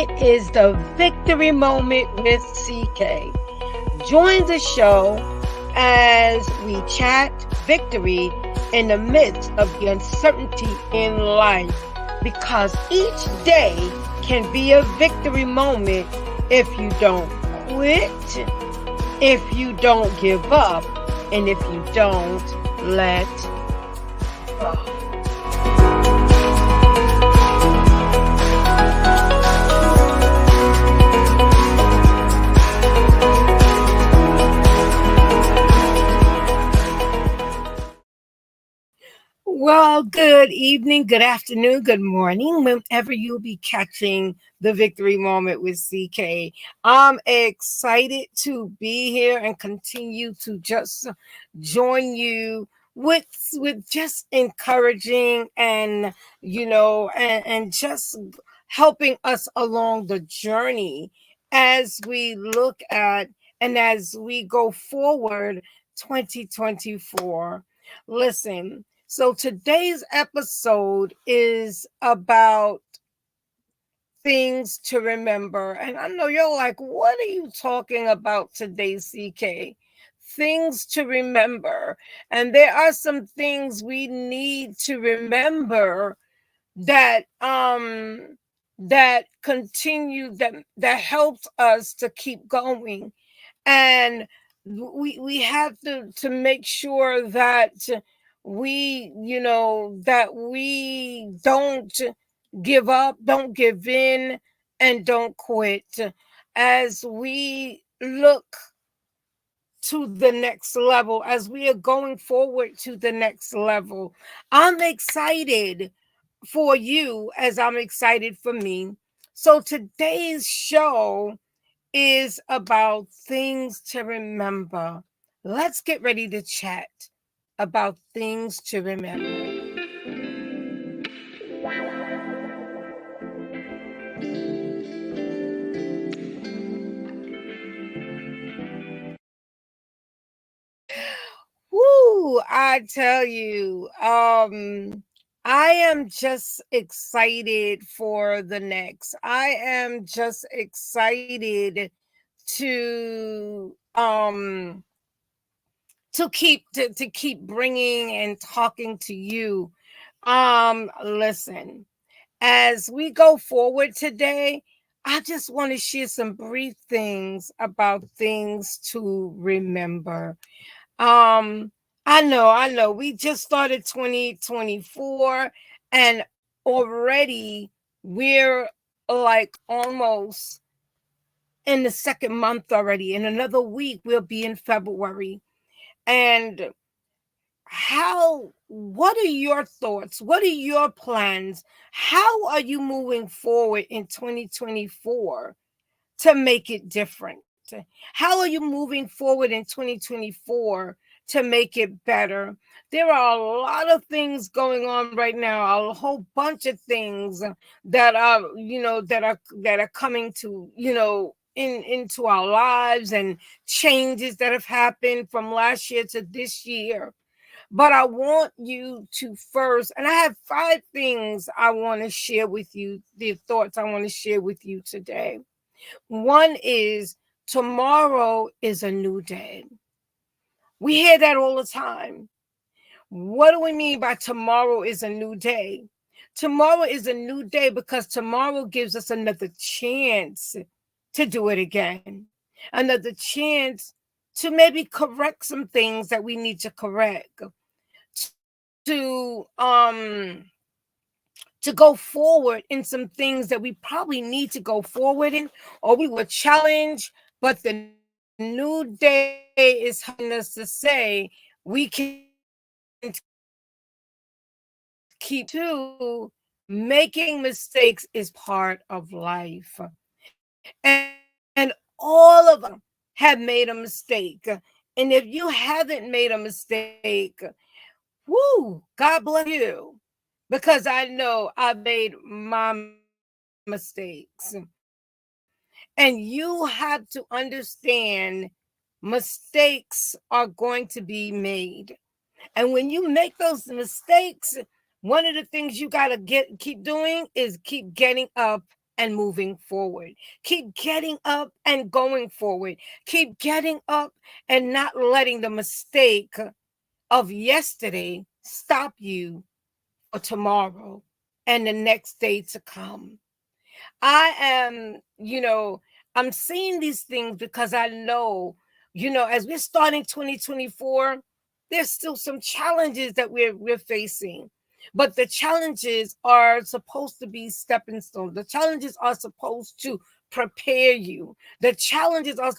It is the Victory Moment with CK. Join the show as we chat victory in the midst of the uncertainty in life, because each day can be a victory moment if you don't quit, if you don't give up, and if you don't let go. Well, good evening, good afternoon, good morning, whenever you'll be catching the Victory Moment with CK. I'm excited to be here and continue to just join you with just encouraging and and just helping us along the journey as we look at and as we go forward 2024. Listen, so today's episode is about things to remember. And I know you're like, what are you talking about today, CK? Things to remember. And there are some things we need to remember that that continue that helps us to keep going. And we have to make sure that that we don't give up, don't give in, and don't quit as we look to the next level, as we are going forward to the next level. I'm excited for you as I'm excited for me. So today's show is about things to remember. Let's get ready to chat about things to remember. Woo, I tell you, I am just excited for the next. I am just excited to keep bringing and talking to you. Listen, as we go forward today, I just want to share some brief things about things to remember. um I know we just started 2024, and already we're like almost in the second month already. In another week we'll be in February. And what are your thoughts? What are your plans? How are you moving forward in 2024 to make it different? How are you moving forward in 2024 to make it better? There are a lot of things going on right now, a whole bunch of things that are, that are coming to, into our lives, and changes that have happened from last year to this year. But I want you to first, and I have 5 things I want to share with you, the thoughts I want to share with you today. One is, tomorrow is a new day. We hear that all the time. What do we mean by tomorrow is a new day? Tomorrow is a new day because tomorrow gives us another chance to do it again, another chance to maybe correct some things that we need to correct, to go forward in some things that we probably need to go forward in, or we were challenged, but the new day is helping us to say we can keep to making mistakes is part of life. And all of us have made a mistake. And if you haven't made a mistake, woo, God bless you. Because I know I've made my mistakes. And you have to understand, mistakes are going to be made. And when you make those mistakes, one of the things you got to keep doing is keep getting up and moving forward. Keep getting up and going forward. Keep getting up and not letting the mistake of yesterday stop you for tomorrow and the next day to come. I am, I'm saying these things because I know, as we're starting 2024, there's still some challenges that we're facing. But the challenges are supposed to be stepping stones. The challenges are supposed to prepare you. The challenges are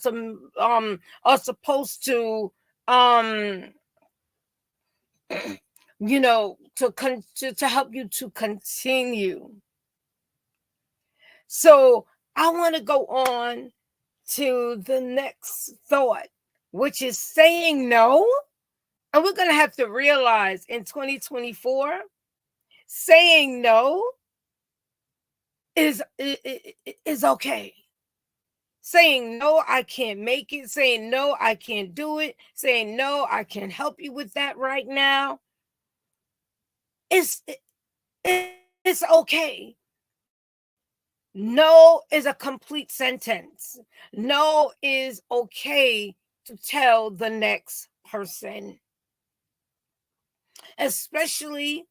supposed to um to help you to continue. So I want to go on to the next thought, which is saying no. And we're going to have to realize in 2024, saying no is okay. Saying no, I can't make it. Saying no, I can't do it. Saying no, I can't help you with that right now. It's okay. No is a complete sentence. No is okay to tell the next person, especially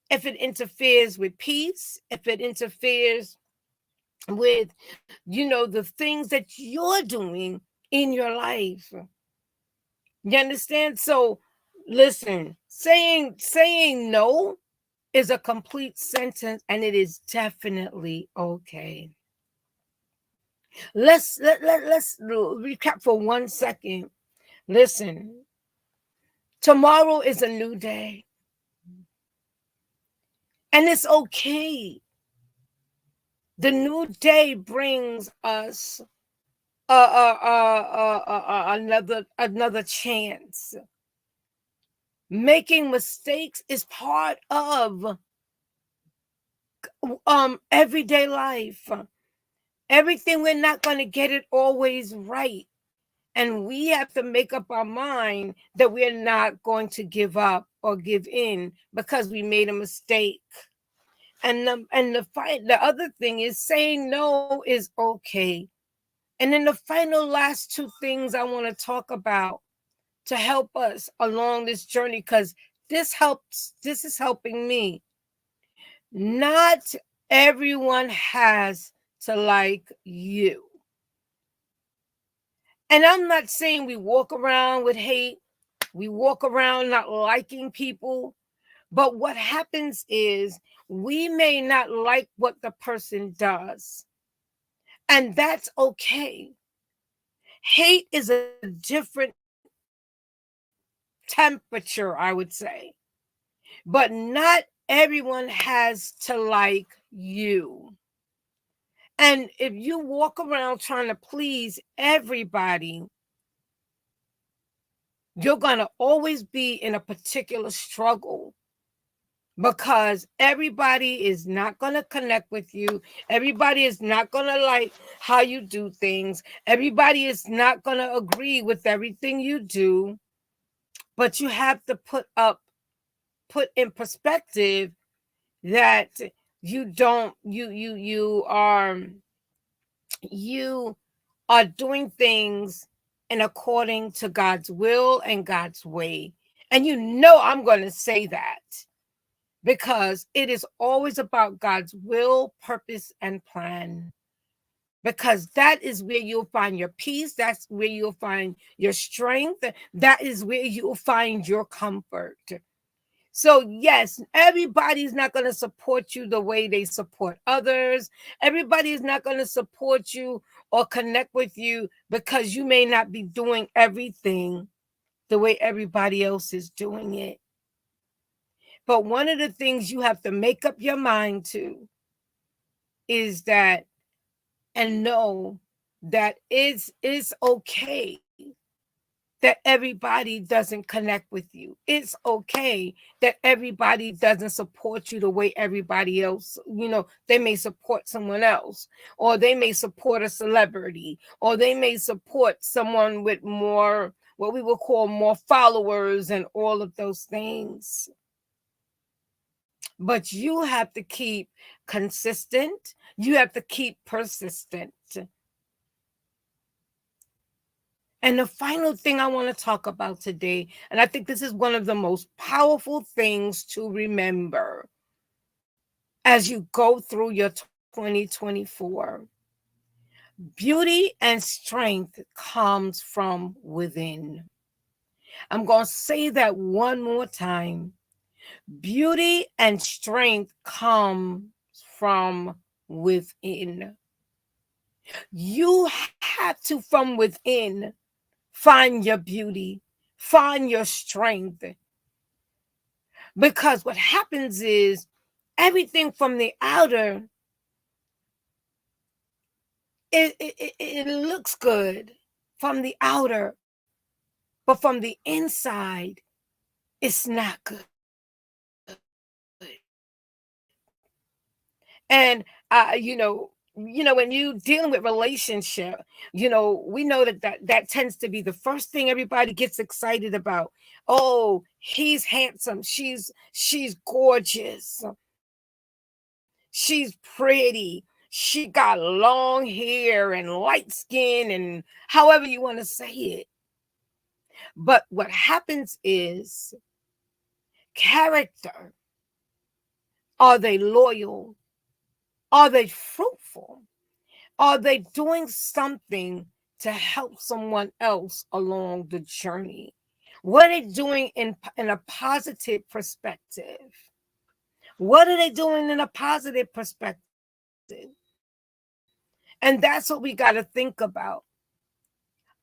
if it interferes with peace, if it interferes with, the things that you're doing in your life. You understand? So listen, saying no is a complete sentence, and it is definitely okay. Let's recap for 1 second. Listen, tomorrow is a new day, and it's okay. The new day brings us another chance. Making mistakes is part of everyday life. Everything, we're not going to get it always right. And we have to make up our mind that we're not going to give up or give in because we made a mistake. And the other thing is, saying no is okay. And then the final last two things I want to talk about to help us along this journey, because this is helping me. Not everyone has to like you. And I'm not saying we walk around with hate, we walk around not liking people, but what happens is we may not like what the person does, and that's okay. Hate is a different temperature, I would say, but not everyone has to like you. And if you walk around trying to please everybody, you're going to always be in a particular struggle, because everybody is not going to connect with you. Everybody is not going to like how you do things. Everybody is not going to agree with everything you do. But you have to put in perspective that you are doing things in according to God's will and God's way. And I'm going to say that because it is always about God's will, purpose, and plan. Because that is where you'll find your peace. That's where you'll find your strength. That is where you'll find your comfort. So yes, everybody's not going to support you the way they support others. Everybody is not going to support you or connect with you because you may not be doing everything the way everybody else is doing it. But one of the things you have to make up your mind to is that, and know that it's okay that everybody doesn't connect with you. It's okay that everybody doesn't support you the way everybody else, they may support someone else, or they may support a celebrity, or they may support someone with more, what we would call more followers and all of those things. but you have to keep consistent. You have to keep persistent. And the final thing I want to talk about today, and I think this is one of the most powerful things to remember as you go through your 2024. Beauty and strength comes from within. I'm going to say that one more time. Beauty and strength comes from within. You have to, from within, find your beauty, find your strength. Because what happens is everything from the outer, it looks good from the outer, but from the inside, it's not good. And when you dealing with relationship, we know that tends to be the first thing everybody gets excited about. Oh, he's handsome, she's gorgeous, she's pretty, she got long hair and light skin, and however you want to say it. But what happens is character. Are they loyal? Are they fruitful? Are they doing something to help someone else along the journey? What are they doing in a positive perspective? What are they doing in a positive perspective? And that's what we got to think about.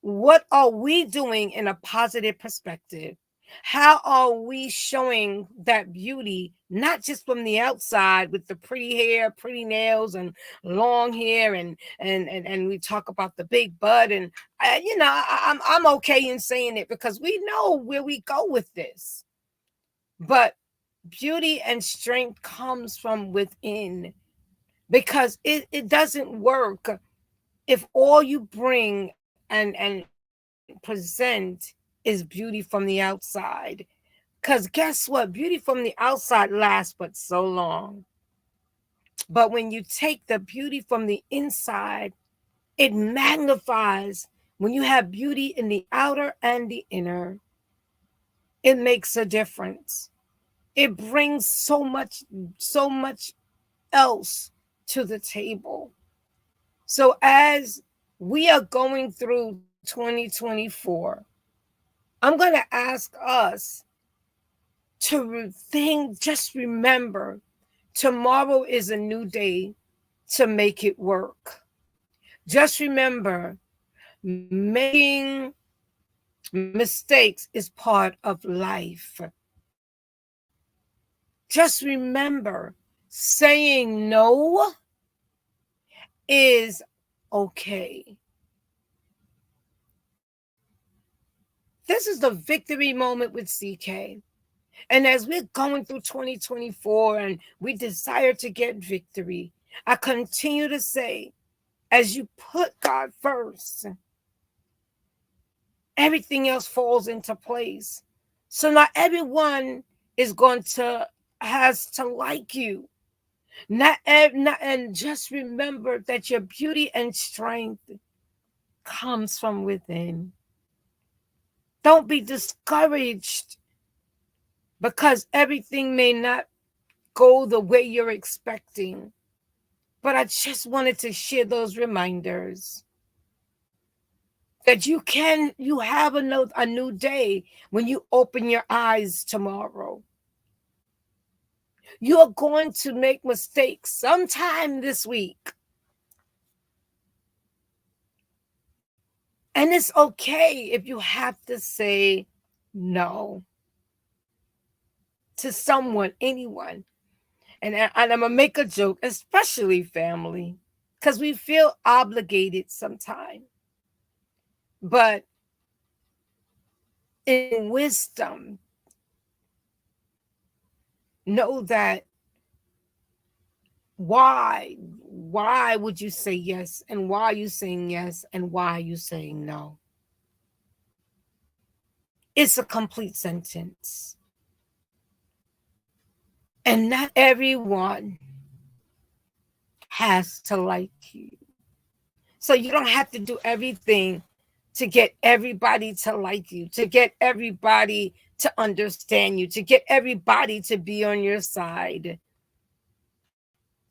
What are we doing in a positive perspective? How are we showing that beauty, not just from the outside with the pretty hair, pretty nails, and long hair, and we talk about the big butt, and I'm okay in saying it because we know where we go with this. But beauty and strength comes from within, because it doesn't work if all you bring and present is beauty from the outside. Because guess what? Beauty from the outside lasts but so long. But when you take the beauty from the inside, it magnifies. When you have beauty in the outer and the inner, it makes a difference. It brings so much else to the table. So as we are going through 2024, I'm going to ask us to think, just remember, tomorrow is a new day to make it work. Just remember, making mistakes is part of life. Just remember, saying no is okay. This is the victory moment with CK. And as we're going through 2024 and we desire to get victory, I continue to say, as you put God first, everything else falls into place. So not everyone is going to has to like you. And just remember that your beauty and strength comes from within. Don't be discouraged because everything may not go the way you're expecting. But I just wanted to share those reminders that you have a new day when you open your eyes tomorrow. You are going to make mistakes sometime this week. And it's okay if you have to say no to someone, anyone. And I'm going to make a joke, especially family, because we feel obligated sometimes. But in wisdom, know that why would you say yes, and why are you saying yes, and why are you saying no? It's a complete sentence. And not everyone has to like you. So you don't have to do everything to get everybody to like you, to get everybody to understand you, to get everybody to be on your side.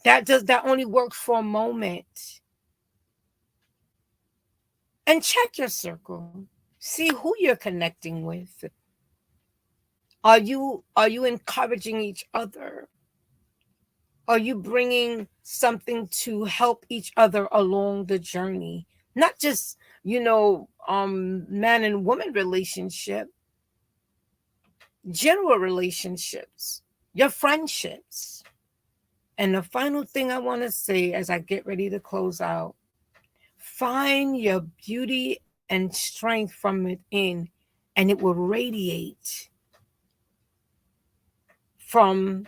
That only works for a moment. And check your circle. See who you're connecting with. Are you encouraging each other? Are you bringing something to help each other along the journey? Not just, man and woman relationship, general relationships, your friendships. And the final thing I want to say as I get ready to close out, find your beauty and strength from within, and it will radiate from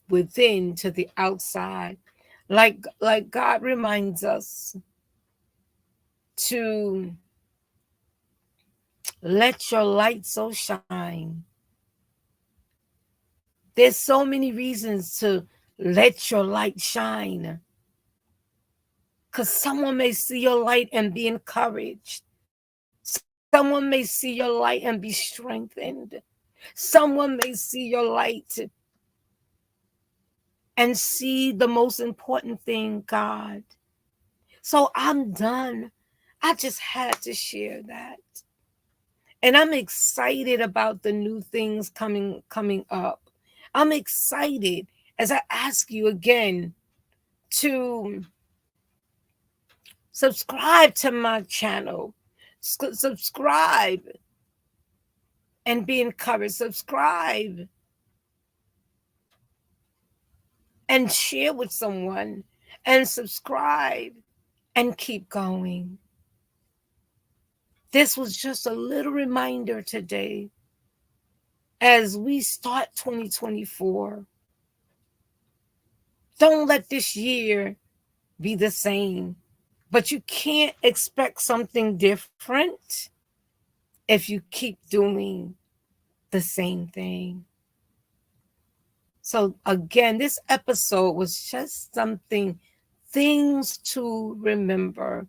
within to the outside. Like God reminds us to let your light so shine. There's so many reasons to let your light shine. Because someone may see your light and be encouraged. Someone may see your light and be strengthened. Someone may see your light and see the most important thing, God. So I'm done. I just had to share that. And I'm excited about the new things coming up. I'm excited as I ask you again to subscribe to my channel. Subscribe and be encouraged. Subscribe and share with someone, and subscribe and keep going. This was just a little reminder today as we start 2024. Don't let this year be the same, but you can't expect something different if you keep doing the same thing. So again, this episode was just things to remember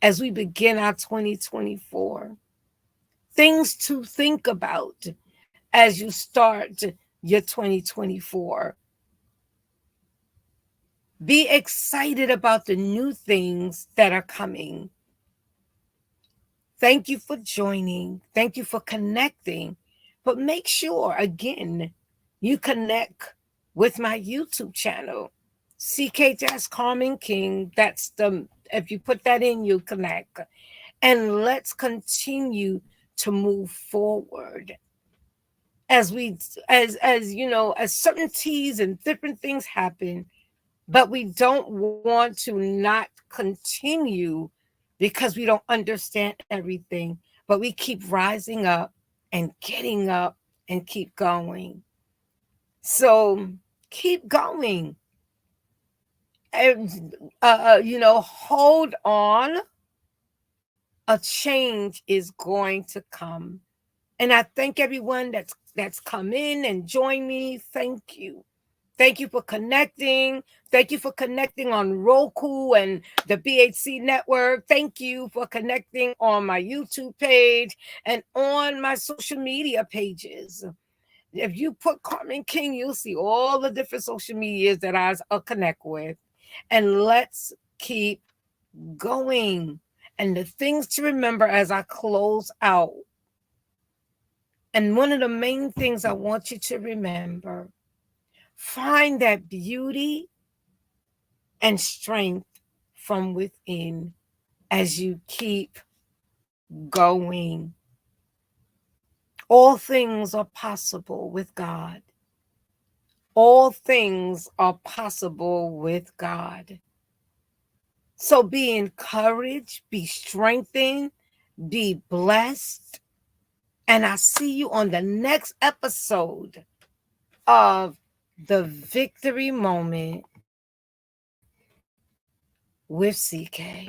as we begin our 2024. Things to think about as you start your 2024. Be excited about the new things that are coming. Thank you for joining. Thank you for connecting. But make sure, again, you connect with my YouTube channel, CK-Carmen King. If you put that in, you connect. And let's continue to move forward. As certainties and different things happen, but we don't want to not continue because we don't understand everything, but we keep rising up and getting up and keep going. So keep going. And, hold on. A change is going to come. And I thank everyone that's come in and joined me. Thank you. Thank you for connecting. Thank you for connecting on Roku and the BHC network. Thank you for connecting on my YouTube page and on my social media pages. If you put Carmen King, you'll see all the different social medias that I connect with. And let's keep going. And the things to remember as I close out. And one of the main things I want you to remember, find that beauty and strength from within as you keep going. All things are possible with God. All things are possible with God. So be encouraged, be strengthened, be blessed. And I see you on the next episode of The Victory Moment with CK.